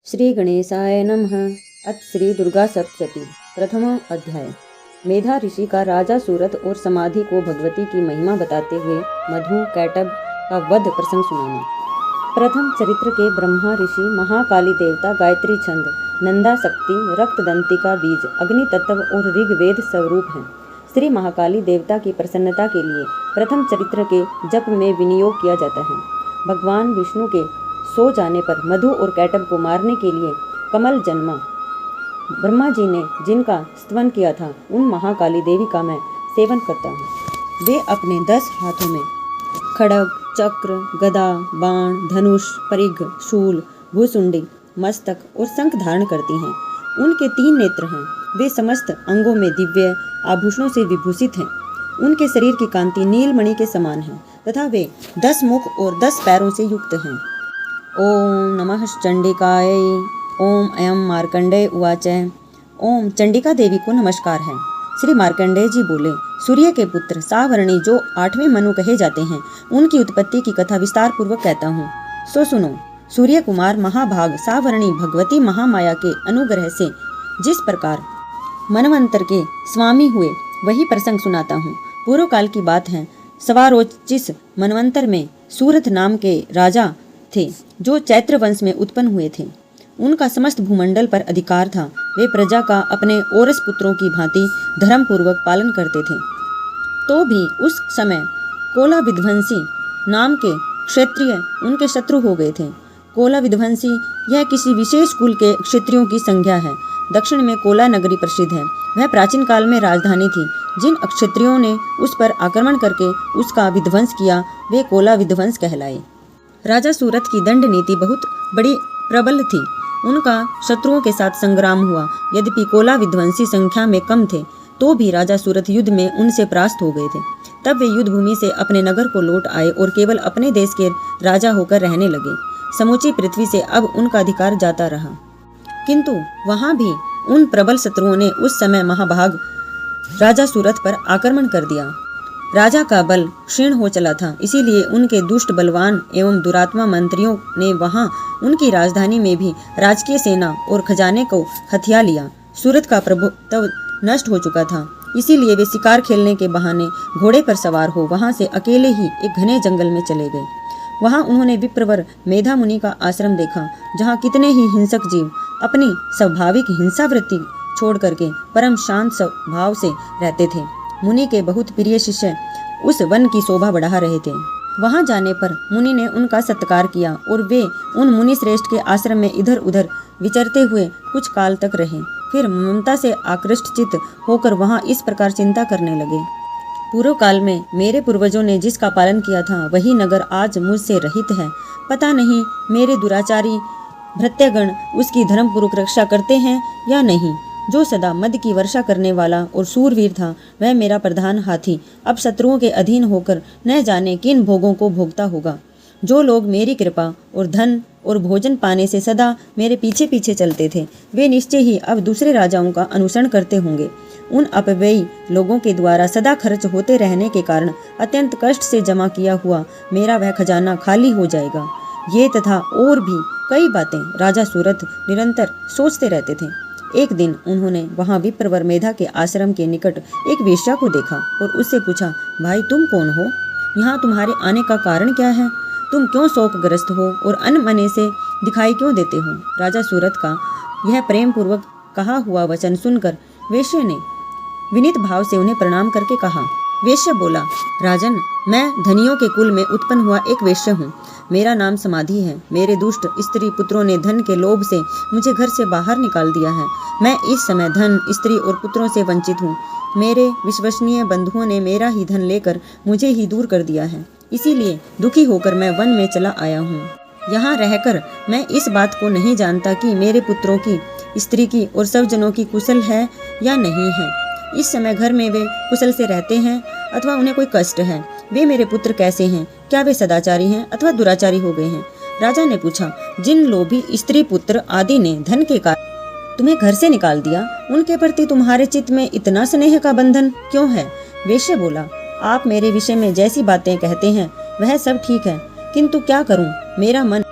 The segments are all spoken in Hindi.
श्री गणेशाय नमः। अथ श्री दुर्गा सप्तशती प्रथम अध्याय। मेधा ऋषि का राजा सूरत और समाधि को भगवती की महिमा बताते हुए मधु कैटभ का वध प्रसंग सुनाना। प्रथम चरित्र के ब्रह्मा ऋषि, महाकाली देवता, गायत्री छंद, नंदा शक्ति, रक्तदंतिका बीज, अग्नि तत्व और ऋग्वेद स्वरूप हैं। श्री महाकाली देवता की प्रसन्नता के लिए प्रथम चरित्र के जप में विनियोग किया जाता है। भगवान विष्णु के सो जाने पर मधु और कैटभ को मारने के लिए कमल जन्मा। ब्रह्मा जी ने जिनका स्तवन किया था उन महाकाली देवी का मैं सेवन करता हूँ। वे अपने 10 हाथों में खड्ग, चक्र, गदा, बाण, धनुष, परिघ, शूल, भूसुंडी, मस्तक और शंख धारण करती हैं। उनके 3 नेत्र हैं। वे समस्त अंगों में दिव्य आभूषणों से विभूषित हैं। उनके शरीर की कांति नीलमणि के समान है तथा वे 10 मुख और 10 पैरों से युक्त हैं। ओम नमः चंडिकाय। ओम अयम मार्कंडेय उवाच। ओम चंडिका देवी को नमस्कार है। श्री मार्कंडेय जी बोले, सूर्य के पुत्र सावर्णी जो 8वें मनु कहे जाते हैं, उनकी उत्पत्ति की कथा विस्तार पूर्वक कहता हूँ, सो सुनो। सूर्य कुमार महाभाग सावर्णी भगवती महामाया के अनुग्रह से जिस प्रकार मनवंतर के स्वामी हुए वही प्रसंग सुनाता हूँ। पूर्व काल की बात है। सवारोचिस मनवंतर में सूरत नाम के राजा थे जो चैत्र वंश में उत्पन्न हुए थे। उनका समस्त भूमंडल पर अधिकार था। वे प्रजा का अपने ओरस पुत्रों की भांति धर्म पूर्वक पालन करते थे। तो भी उस समय कोला विध्वंसी नाम के क्षत्रिय उनके शत्रु हो गए थे। कोला विध्वंसी यह किसी विशेष कुल के क्षत्रियों की संज्ञा है। दक्षिण में कोला नगरी प्रसिद्ध है। वह प्राचीन काल में राजधानी थी। जिन क्षत्रियों ने उस पर आक्रमण करके उसका विध्वंस किया वे कोला विध्वंस कहलाए। राजा सूरत की दंड नीति बहुत बड़ी प्रबल थी। उनका शत्रुओं के साथ संग्राम हुआ। यद्यपि कोला विध्वंसी संख्या में कम थे तो भी राजा सूरत युद्ध में उनसे परास्त हो गए थे। तब वे युद्ध भूमि से अपने नगर को लौट आए और केवल अपने देश के राजा होकर रहने लगे। समूची पृथ्वी से अब उनका अधिकार जाता रहा, किंतु वहां भी उन प्रबल शत्रुओं ने उस समय महाभाग राजा सूरत पर आक्रमण कर दिया। राजा का बल क्षीण हो चला था, इसीलिए उनके दुष्ट बलवान एवं दुरात्मा मंत्रियों ने वहां उनकी राजधानी में भी राजकीय सेना और खजाने को हथिया लिया। सूरत का प्रभुत्व नष्ट हो चुका था, इसीलिए वे शिकार खेलने के बहाने घोड़े पर सवार हो वहां से अकेले ही एक घने जंगल में चले गए। वहां उन्होंने विप्रवर मेधा मुनि का आश्रम देखा, जहां कितने ही हिंसक जीव अपनी स्वाभाविक हिंसा वृत्ति छोड़ करके परम शांत स्वभाव से रहते थे। मुनि के बहुत प्रिय शिष्य उस वन की शोभा बढ़ा रहे थे। वहां जाने पर मुनि ने उनका सत्कार किया और वे उन मुनि श्रेष्ठ के आश्रम में इधर उधर विचरते हुए कुछ काल तक रहे। फिर ममता से आकृष्ट चित्त होकर वहां इस प्रकार चिंता करने लगे, पूर्व काल में मेरे पूर्वजों ने जिसका पालन किया था वही नगर आज मुझसे रहित है। पता नहीं मेरे दुराचारी भृत्यगण उसकी धर्मपूर्वक रक्षा करते हैं या नहीं। जो सदा मद की वर्षा करने वाला और सूरवीर था वह मेरा प्रधान हाथी अब शत्रुओं के अधीन होकर न जाने किन भोगों को भोगता होगा। जो लोग मेरी कृपा और धन और भोजन पाने से सदा मेरे पीछे पीछे चलते थे वे निश्चय ही अब दूसरे राजाओं का अनुसरण करते होंगे। उन अपव्ययी लोगों के द्वारा सदा खर्च होते रहने के कारण अत्यंत कष्ट से जमा किया हुआ मेरा वह खजाना खाली हो जाएगा। ये तथा और भी कई बातें राजा सूरत निरंतर सोचते रहते थे। एक दिन उन्होंने वहां विप्रवर मेधा के आश्रम के निकट एक वेश्या को देखा और उससे पूछा, भाई तुम कौन हो? यहाँ तुम्हारे आने का कारण क्या है? तुम क्यों शोकग्रस्त हो और अनमने से दिखाई क्यों देते हो? राजा सूरत का यह प्रेम पूर्वक कहा हुआ वचन सुनकर वेश्या ने विनीत भाव से उन्हें प्रणाम करके कहा। वेश्या बोला, राजन, मैं धनियों के कुल में उत्पन्न हुआ एक वेश्या हूँ। मेरा नाम समाधि है। मेरे दुष्ट स्त्री पुत्रों ने धन के लोभ से मुझे घर से बाहर निकाल दिया है। मैं इस समय धन, स्त्री और पुत्रों से वंचित हूँ। मेरे विश्वसनीय बंधुओं ने मेरा ही धन लेकर मुझे ही दूर कर दिया है। इसीलिए दुखी होकर मैं वन में चला आया हूँ। यहाँ रहकर मैं इस बात को नहीं जानता कि मेरे पुत्रों की, स्त्री की और सब जनों की कुशल है या नहीं है। इस समय घर में वे कुशल से रहते हैं अथवा उन्हें कोई कष्ट है। वे मेरे पुत्र कैसे हैं? क्या वे सदाचारी हैं अथवा दुराचारी हो गए हैं? राजा ने पूछा, जिन लोभी स्त्री पुत्र आदि ने धन के कारण तुम्हें घर से निकाल दिया, उनके प्रति तुम्हारे चित्त में इतना स्नेह का बंधन क्यों है? वेश्या बोला, आप मेरे विषय में जैसी बातें कहते हैं वह सब ठीक है, किंतु क्या करूं? मेरा मन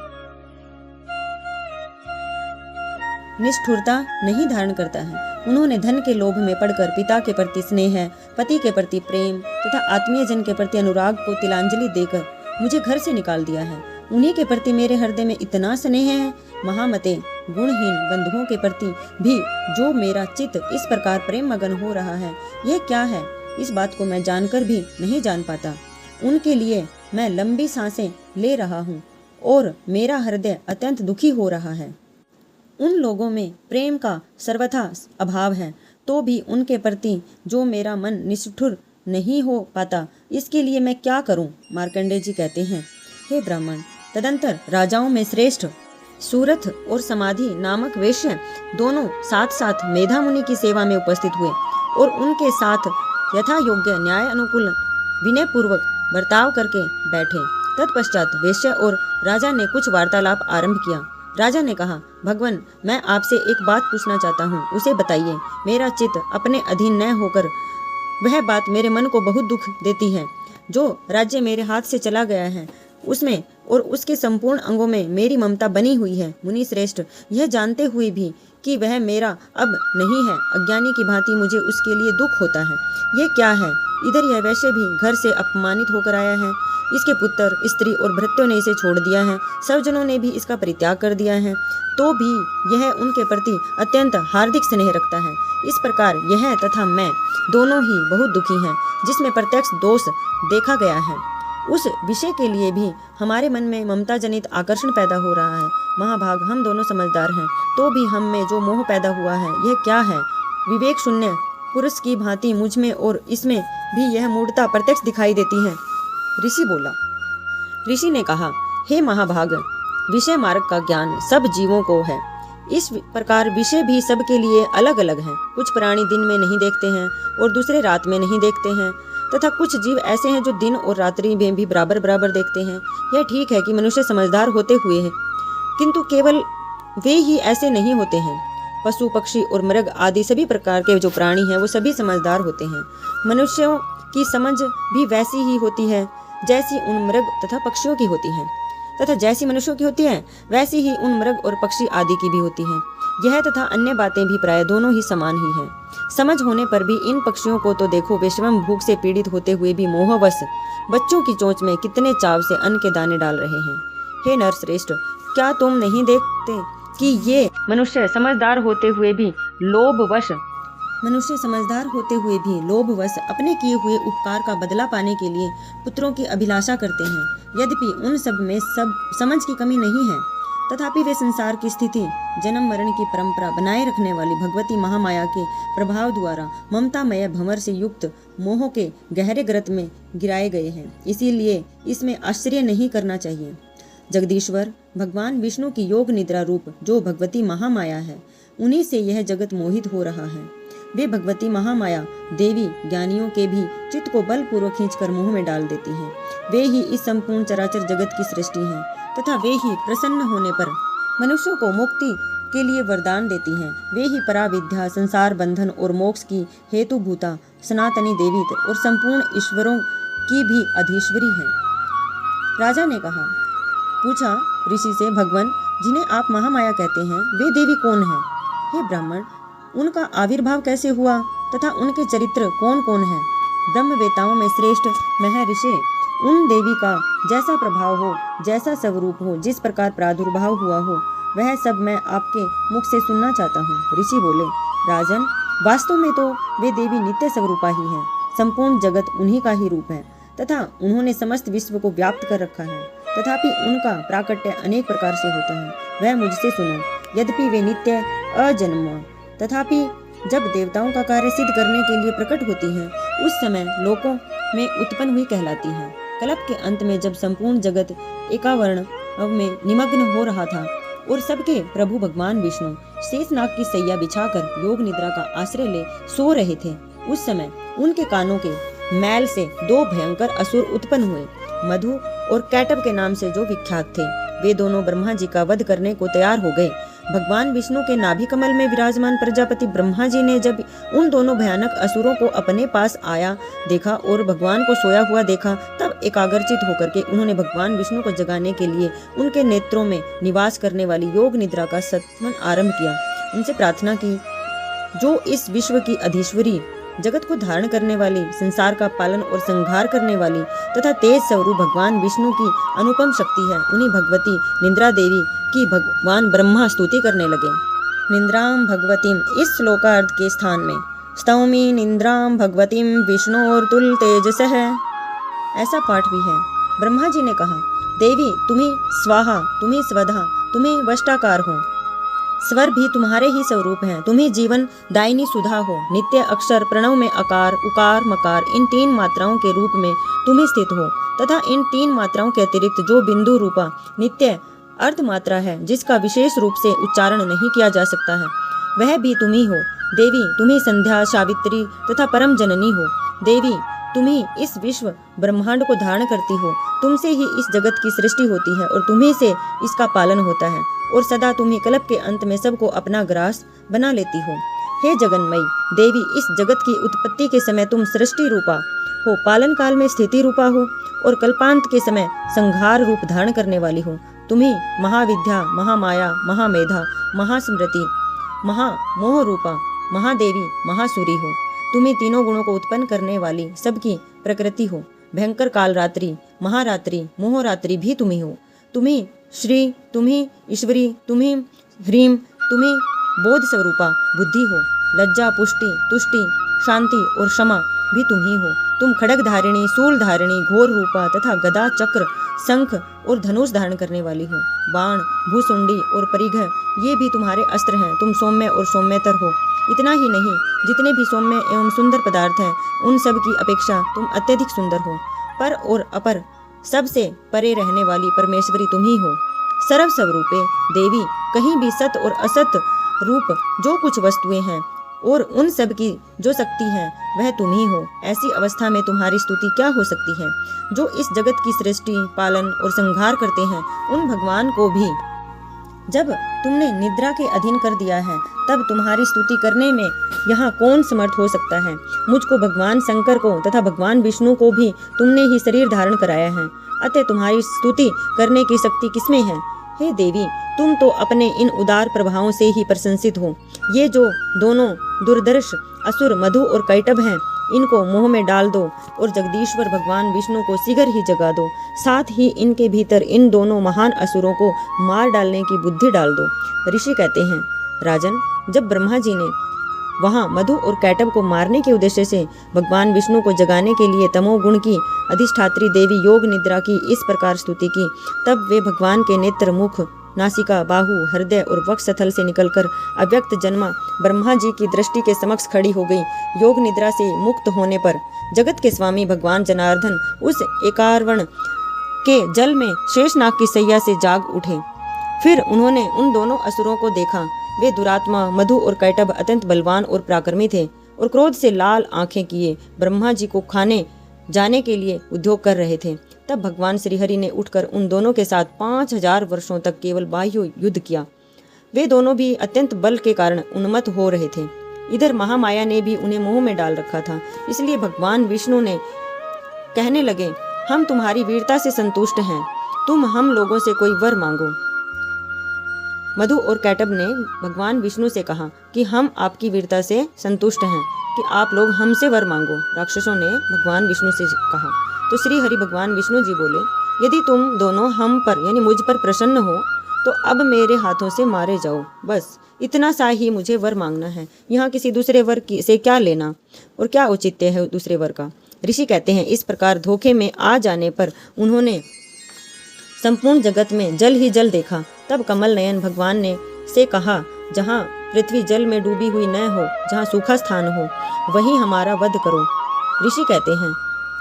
निष्ठुरता नहीं धारण करता है। उन्होंने धन के लोभ में पड़कर पिता के प्रति स्नेह, पति के प्रति प्रेम तथा आत्मीय जन के प्रति अनुराग को तिलांजलि देकर मुझे घर से निकाल दिया है। उन्हीं के प्रति मेरे हृदय में इतना स्नेह है। महामते, गुणहीन बंधुओं के प्रति भी जो मेरा चित्त इस प्रकार प्रेम मगन हो रहा है, यह क्या है? इस बात को मैं जानकर भी नहीं जान पाता। उनके लिए मैं लंबी सांसें ले रहा हूँ और मेरा हृदय अत्यंत दुखी हो रहा है। उन लोगों में प्रेम का सर्वथा अभाव है, तो भी उनके प्रति जो मेरा मन निष्ठुर नहीं हो पाता, इसके लिए मैं क्या करूं? मार्कंडेय जी कहते हैं, हे ब्राह्मण, तदंतर राजाओं में श्रेष्ठ सूरथ और समाधि नामक वेश्य दोनों साथ साथ मेधा मुनि की सेवा में उपस्थित हुए और उनके साथ यथा योग्य न्याय अनुकूल विनय पूर्वक बर्ताव करके बैठे। तत्पश्चात वेश्या और राजा ने कुछ वार्तालाप आरंभ किया। राजा ने कहा, भगवान, मैं आपसे एक बात पूछना चाहता हूँ, उसे बताइए। मेरा चित्त अपने अधीन न होकर वह बात मेरे मन को बहुत दुख देती है। जो राज्य मेरे हाथ से चला गया है, उसमें और उसके संपूर्ण अंगों में मेरी ममता बनी हुई है। मुनि श्रेष्ठ, यह जानते हुए भी कि वह मेरा अब नहीं है, अज्ञानी की भांति मुझे उसके लिए दुख होता है। यह क्या है? इधर यह वैश्य भी घर से अपमानित होकर आया है, इसके पुत्र, स्त्री और भृत्यों ने इसे छोड़ दिया है, सब जनों ने भी इसका परित्याग कर दिया है, तो भी यह उनके प्रति अत्यंत हार्दिक स्नेह रखता है। इस प्रकार यह तथा मैं दोनों ही बहुत दुखी हैं, जिसमें प्रत्यक्ष दोष देखा गया है। उस विषय के लिए भी हमारे मन में ममता जनित आकर्षण पैदा हो रहा है। महाभाग, हम दोनों समझदार हैं, तो भी हम में जो मोह पैदा हुआ है, यह क्या है? विवेक शून्य पुरुष की भांति मुझ में और इसमें भी यह मूढ़ता प्रत्यक्ष दिखाई देती है। ऋषि बोला। ऋषि ने कहा, हे महाभाग, विषय मार्ग का ज्ञान सब जीवों को है। इस प्रकार विषय भी सबके लिए अलग अलग हैं। कुछ प्राणी दिन में नहीं देखते हैं और दूसरे रात में नहीं देखते हैं, तथा कुछ जीव ऐसे हैं जो दिन और रात्रि में भी बराबर बराबर देखते हैं। यह ठीक है कि मनुष्य समझदार होते हुए है, किंतु केवल वे ही ऐसे नहीं होते हैं। पशु, पक्षी और मृग आदि सभी प्रकार के जो प्राणी हैं, वो सभी समझदार होते हैं। मनुष्यों की समझ भी वैसी ही होती है जैसी उन मृग तथा पक्षियों की होती है, तथा जैसी मनुष्यों की होती है वैसी ही उन मृग और पक्षी आदि की भी होती है। यह तथा अन्य बातें भी प्राय दोनों ही समान ही हैं। समझ होने पर भी इन पक्षियों को तो देखो, वे स्वयं भूख से पीड़ित होते हुए भी मोहवश बच्चों की चोंच में कितने चाव से अन्न के दाने डाल रहे हैं। हे नरश्रेष्ठ, क्या तुम नहीं देखते कि ये मनुष्य समझदार होते हुए भी लोभवश अपने किए हुए उपकार का बदला पाने के लिए पुत्रों की अभिलाषा करते हैं। यद्यपि उन सब में सब समझ की कमी नहीं है, तथापि वे संसार की स्थिति, जन्म मरण की परंपरा बनाए रखने वाली भगवती महामाया के प्रभाव द्वारा ममतामय भंवर से युक्त मोह के गहरे गर्त में गिराए गए हैं। इसीलिए इसमें आश्चर्य नहीं करना चाहिए। जगदीश्वर भगवान विष्णु की योग निद्रा रूप जो भगवती महामाया है, उन्हीं से यह जगत मोहित हो रहा है। वे भगवती महामाया देवी ज्ञानियों के भी चित्त को बलपूर्वक खींचकर मोह में डाल देती हैं। वे ही इस संपूर्ण चराचर जगत की सृष्टि हैं, तथा वे ही प्रसन्न होने पर मनुष्यों को मुक्ति के लिए वरदान देती हैं। वे ही पराविद्या, संसार बंधन और मोक्ष की हेतुभूता सनातनी देवी और संपूर्ण ईश्वरों की भी अधीश्वरी है। राजा ने पूछा ऋषि से, भगवान, जिन्हें आप महामाया कहते हैं, वे देवी कौन हैं? हे ब्राह्मण, उनका आविर्भाव कैसे हुआ तथा उनके चरित्र कौन कौन है? ब्रह्मवेताओं में श्रेष्ठ महर्षि उन देवी का जैसा प्रभाव हो, जैसा स्वरूप हो, जिस प्रकार प्रादुर्भाव हुआ हो, वह सब मैं आपके मुख से सुनना चाहता हूँ। ऋषि बोले, राजन, वास्तव में तो वे देवी नित्य स्वरूपा ही हैं। संपूर्ण जगत उन्हीं का ही रूप है तथा उन्होंने समस्त विश्व को व्याप्त कर रखा है। तथापि उनका प्राकट्य अनेक प्रकार से होता है, वह मुझसे सुनो। यद्यपि वे नित्य अजन्मा, तथापि जब देवताओं का कार्य सिद्ध करने के लिए प्रकट होती हैं, उस समय लोकों में उत्पन्न हुई कहलाती हैं। कल्प के अंत में जब संपूर्ण जगत एकावरण में निमग्न हो रहा था और सबके प्रभु भगवान विष्णु शेषनाग की सैया बिछाकर योग निद्रा का आश्रय ले सो रहे थे, उस समय उनके कानों के मैल से दो भयंकर असुर उत्पन्न हुए, मधु और कैटब के नाम से जो विख्यात थे। वे दोनों ब्रह्मा जी का वध करने को तैयार हो गए। भगवान विष्णु के नाभि कमल में विराजमान प्रजापति ब्रह्मा जी ने जब उन दोनों भयानक असुरों को अपने पास आया देखा और भगवान को सोया हुआ देखा, तब एकाग्रचित होकर के उन्होंने भगवान विष्णु को जगाने के लिए उनके नेत्रों में निवास करने वाली योग निद्रा का सत्वन आरंभ किया। उनसे प्रार्थना की, जो इस विश्व की अधीश्वरी, जगत को धारण करने वाली, संसार का पालन और संहार करने वाली तथा तेज स्वरूप भगवान विष्णु की अनुपम शक्ति है, उन्हीं भगवती निंद्रा देवी की भगवान ब्रह्मा स्तुति करने लगे। निंद्राम भगवतीम इस श्लोकार्ध के स्थान में स्तौमी निंद्राम भगवतीम विष्णोर्तुल तेजसः ऐसा पाठ भी है। ब्रह्मा जी ने कहा, देवी तुम्ही स्वाहा, तुम्ही स्वधा, तुम्ही वष्टाकार हो, स्वर भी तुम्हारे ही स्वरूप हैं, तुम्ही जीवन दायिनी सुधा हो, नित्य अक्षर प्रणव में अकार उकार मकार इन 3 मात्राओं के रूप में तुम्ही स्थित हो तथा इन 3 मात्राओं के अतिरिक्त जो बिंदु रूपा नित्य अर्ध मात्रा है, जिसका विशेष रूप से उच्चारण नहीं किया जा सकता है, वह भी तुम्ही हो। देवी तुम्ही संध्या सावित्री तथा परम जननी हो। देवी तुम्ही इस विश्व ब्रह्मांड को धारण करती हो, तुमसे ही इस जगत की सृष्टि होती है और तुम्ही से इसका पालन होता है और सदा तुम्ही कल्प के अंत में सबको अपना ग्रास बना लेती हो। हे जगन्मयी देवी, इस जगत की उत्पत्ति के समय तुम सृष्टि रूपा हो, पालन काल में स्थिति रूपा हो और कल्पांत के समय संहार रूप धारण करने वाली हो। तुम्ही महाविद्या, महामाया, महामेधा, महास्मृति, महामोह रूपा महादेवी, महासुरी हो। तुम्ही तीनों गुणों को उत्पन्न करने वाली सबकी प्रकृति हो। भयंकर काल रात्रि, महारात्रि, मोहरात्रि भी तुम्ही हो। तुम्ही श्री, तुम्ही ईश्वरी, तुम्ही ह्रीम, तुम्ही बोध स्वरूपा बुद्धि हो। लज्जा, पुष्टि, तुष्टि, शांति और क्षमा भी तुम्ही हो। तुम खड़ग धारिणी, सूल धारिणी, घोर रूपा तथा गदा, चक्र, शंख और धनुष धारण करने वाली हो। बाण, भूसुंडी और परिघ ये भी तुम्हारे अस्त्र हैं। तुम सौम्य और सौम्यतर हो। इतना ही नहीं, जितने भी सौम्य एवं सुंदर पदार्थ हैं, उन सब की अपेक्षा तुम अत्यधिक सुंदर हो। पर और अपर सबसे परे रहने वाली परमेश्वरी तुम ही हो। सर्व स्वरूपे देवी, कहीं भी सत और असत रूप जो कुछ वस्तुएं हैं और उन सब की जो शक्ति है वह तुम ही हो। ऐसी अवस्था में तुम्हारी स्तुति क्या हो सकती है? जो इस जगत की सृष्टि, पालन और संहार करते हैं, उन भगवान को भी जब तुमने निद्रा के अधीन कर दिया है, तब तुम्हारी स्तुति करने में यहाँ कौन समर्थ हो सकता है? मुझको, भगवान शंकर को तथा भगवान विष्णु को भी तुमने ही शरीर धारण कराया है, अतः तुम्हारी स्तुति करने की शक्ति किसमें है? हे देवी, तुम तो अपने इन उदार प्रभावों से ही प्रशंसित हो। ये जो दोनों दुर्दर्श असुर मधु और कैटभ हैं, इनको मोह में डाल दो और जगदीश्वर भगवान विष्णु को शीघ्र ही जगा दो। साथ ही इनके भीतर इन दोनों महान असुरों को मार डालने की बुद्धि डाल दो। ऋषि कहते हैं, राजन, जब ब्रह्मा जी ने वहां मधु और कैटभ को मारने के उद्देश्य से भगवान विष्णु को जगाने के लिए तमोगुण की अधिष्ठात्री देवी योग निद्रा की इस प्रकार स्तुति की, तब वे भगवान के नेत्र, मुख, नासिका, बाहु, हृदय और वक्षस्थल से निकलकर अव्यक्त जन्मा ब्रह्मा जी की दृष्टि के समक्ष खड़ी हो गई। योग निद्रा से मुक्त होने पर जगत के स्वामी भगवान जनार्दन उस एकावरण के जल में शेषनाग की सैया से जाग उठे। फिर उन्होंने उन दोनों असुरों को देखा। वे दुरात्मा मधु और कैटभ अत्यंत बलवान और पराक्रमी थे और क्रोध से लाल आंखें किए ब्रह्मा जी को खाने जाने के लिए उद्योग कर रहे थे। तब भगवान श्रीहरि ने उठकर उन दोनों के साथ 5000 वर्षों तक केवल बाह्य युद्ध किया। वे दोनों भी अत्यंत बल के कारण उन्मत्त हो रहे थे। इधर महामाया ने भी उन्हें मोह में डाल रखा था। इसलिए भगवान विष्णु ने कहने लगे, हम तुम्हारी वीरता से संतुष्ट हैं, तुम हम लोगों से कोई वर मांगो। मधु और कैटभ ने भगवान विष्णु से कहा कि हम आपकी वीरता से संतुष्ट हैं कि आप लोग हमसे वर मांगो। राक्षसों ने भगवान विष्णु से कहा तो श्री हरि भगवान विष्णु जी बोले, यदि तुम दोनों हम पर यानी मुझ पर प्रसन्न हो तो अब मेरे हाथों से मारे जाओ। बस इतना सा ही मुझे वर मांगना है। यहाँ किसी दूसरे वर से क्या लेना और क्या औचित्य है दूसरे वर का। ऋषि कहते हैं, इस प्रकार धोखे में आ जाने पर उन्होंने संपूर्ण जगत में जल ही जल देखा। तब कमल नयन भगवान ने से कहा, जहाँ पृथ्वी जल में डूबी हुई न हो, जहाँ सूखा स्थान हो, वहीं हमारा वध करो। ऋषि कहते हैं,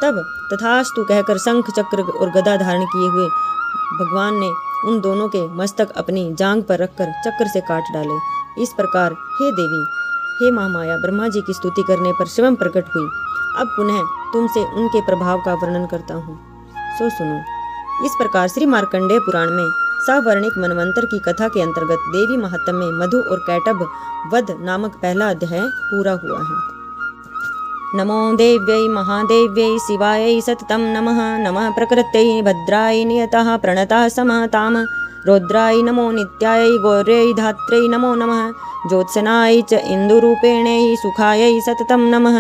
तब तथास्तु कहकर शंख, चक्र और गदा धारण किए हुए भगवान ने उन दोनों के मस्तक अपनी जांग पर रखकर चक्र से काट डाले। इस प्रकार हे देवी, हे महामाया, ब्रह्मा जी की स्तुति करने पर शिवम प्रकट हुई। अब पुनः तुमसे उनके प्रभाव का वर्णन करता हूँ, सो सुनो। इस प्रकार श्री मार्कंडेय पुराण में सवर्णिक मनवंतर की कथा के अंतर्गत देवी महात्म्य में मधु और कैटभ वध नामक पहला अध्याय पूरा हुआ है। नमो देव्यै महादेव्यै शिवायै सततं नमः। नमः प्रकृत्यै भद्रायै नियतः प्रणतः समताम रौद्राय नमो नित्याय गौर्यै धात्र्यै नमो नमः ज्योत्सनाय च इन्दुरूपेण्यै सुखायै सततं नमः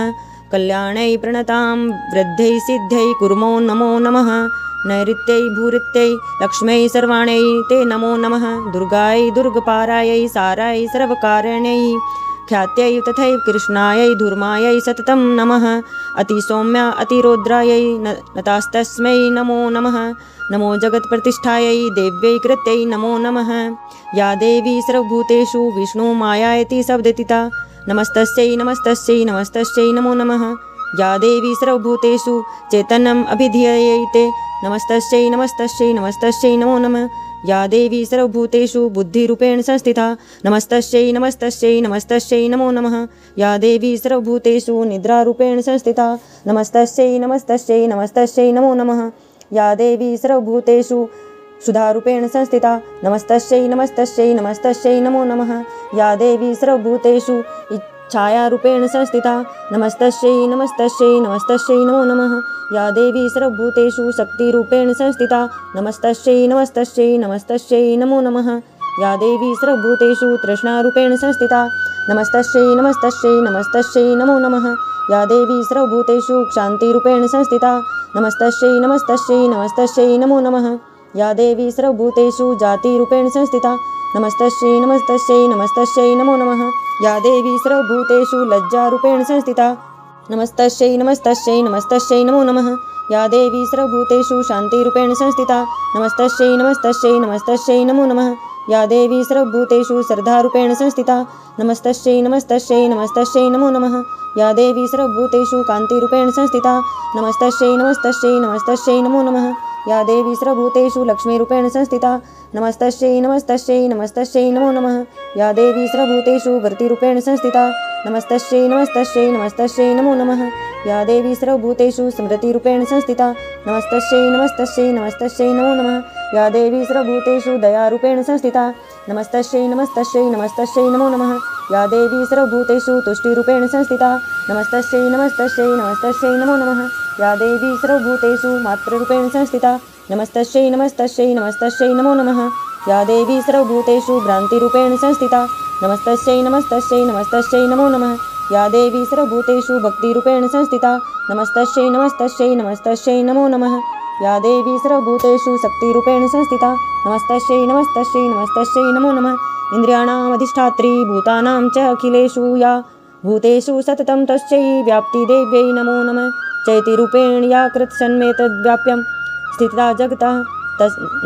कल्याणै प्रणतां वृद्ध्यै सिद्ध्यै कुर्मो नमो नमः नैऋत्यै भूरित्यै लक्ष्म्यै सर्वाण्यै ते नमो नमः दुर्गायै दुर्गपारायै सारायै सर्वकारिण्यै ख्यात्यै तथैव कृष्णायै धूर्मायै सततं नमः अतिसौम्या अतिरौद्रायै नतास्तस्मै नमो नमः नमो जगत्प्रतिष्ठायै देव्यै कृत्यै नमो नमः या देवी सर्वभूतेषु विष्णुमायाति शब्दतिता नमस्तस्यै नमस्तस्यै नमस्तस्यै नमो नमः या देवी सर्वभूतेषु चैतन्यम् अभिधीयते नमस्तस्यै नमस्तस्यै नमस्तस्यै नमो नमः या देवी सर्वभूतेषु बुद्धिरूपेण संस्थिता नमस्तस्यै नमस्तस्यै नमस्तस्यै नमो नमः या देवी सर्वभूतेषु निद्रारूपेण संस्थिता नमस्तस्यै नमस्तस्यै नमस्तस्यै नमो नमः या देवी सर्वभूतेषु सुधारूपेण संस्थिता नमस्तस्यै नमस्तस्यै नमस्तस्यै नमो नमः या देवी सर्वभूतेषु छायारूपेण संस्थिता नमस्तस्यै नमस्तस्यै नमस्तस्यै नमो नमः या देवी सर्वभूतेषु शक्तिरूपेण संस्थिता नमस्तस्यै नमस्तस्यै नमस्तस्यै नमो नमः या देवी सर्वभूतेषु तृष्णारूपेण संस्थिता नमस्तस्यै नमस्तस्यै नमस्तस्यै नमो नमः या देवी सर्वभूतेषु क्षान्तिरूपेण संस्थिता नमस्तस्यै नमस्तस्यै नमस्तस्यै नमो नमः या देवी सर्वभूतेषु जातिरूपेण संस्थिता नमस्तस्यै नमस्तस्यै नमस्तस्यै नमो नमः या देवी सर्वभूतेषु लज्जारूपेण संस्थिता नमस्तस्यै नमस्तस्यै नमस्तस्यै नमो नमः या देवी सर्वभूतेषु शान्तिरूपेण संस्थिता नमस्तस्यै नमस्तस्यै नमस्तस्यै नमो नमः या देवी सर्वभूतेषु श्रद्धारूपेण संस्थिता नमस्तस्यै नमस्तस्यै नमस्तस्यै नमो नमः या देवी सर्वभूतेषु कान्तिरूपेण संस्थिता नमस्तस्यै नमस्तस्यै नमस्तस्यै नमो नमः या देवी सर्वभूतेषु लक्ष्मीरूपेण संस्थिता नमस्तस्यै नमस्तस्यै नमस्तस्यै नमो नमः या देवी सर्वभूतेषु वृत्तिरूपेण संस्थिता नमस्तस्यै नमस्तस्यै नमस्तस्यै नमो नमः या देवी सर्वभूतेषु स्मृतिरूपेण संस्थिता नमस्तस्यै नमस्तस्यै नमस्तस्यै नमो नमः या देवी सर्वभूतेषु दयारूपेण संस्थिता नमस्तस्यै नमस्तस्यै नमस्तस्यै नमो नमः या देवी सर्वभूतेषु तुष्टिरूपेण संस्थिता नमस्तस्यै नमस्तस्यै नमस्तस्यै नमो नमः या देवी सर्वभूतेषु मातृरूपेण संस्थिता नमस्तस्यै नमस्तस्यै नमस्तस्यै नमो नमः या देवी सर्वभूतेषु भ्रान्तिरूपेण संस्थिता नमस्तस्यै नमस्तस्यै नमस्तस्यै नमो नमः या देवी सर्वभूतेषु भक्तिरूपेण संस्थिता नमस्तस्यै नमस्तस्यै नमस्तस्यै नमो नमः या देवी सर्वभूतेषु शक्तिरूपेण संस्थिता नमस्तस्यै नमस्तस्यै नमस्तस्यै नमो नमः इन्द्रियाणाम् अधिष्ठात्री भूतानां च अखिलेषु या भूतेषु सततं तस्यै व्याप्तिदेव्यै नमो नमः चैतिरूपेण या कृत्सन्मेतद्व्याप्यं स्थिता जगतः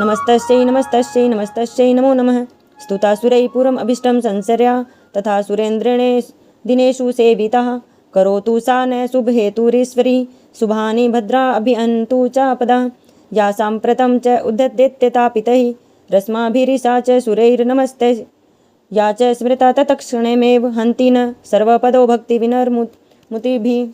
नमस्तस्यै नमस्तस्यै नमस्तस्यै नमो नमः स्तुतासुरैः पूर्वम् अभीष्टं संसर्या तथा सुरेन्द्रेण दिनेषु सेवितः करोतु सा न शुभहेतुरीश्वरी शुभानि भद्रा अभिहन्तु च पदा या साम्प्रतं च उद्धत्यतापितैः रश्माभिरिषा च सुरैर्नमस्ते या च स्मृता तत्क्षणमेव हन्ति न सर्वपदो भक्तिविनम्रमूर्तिभिः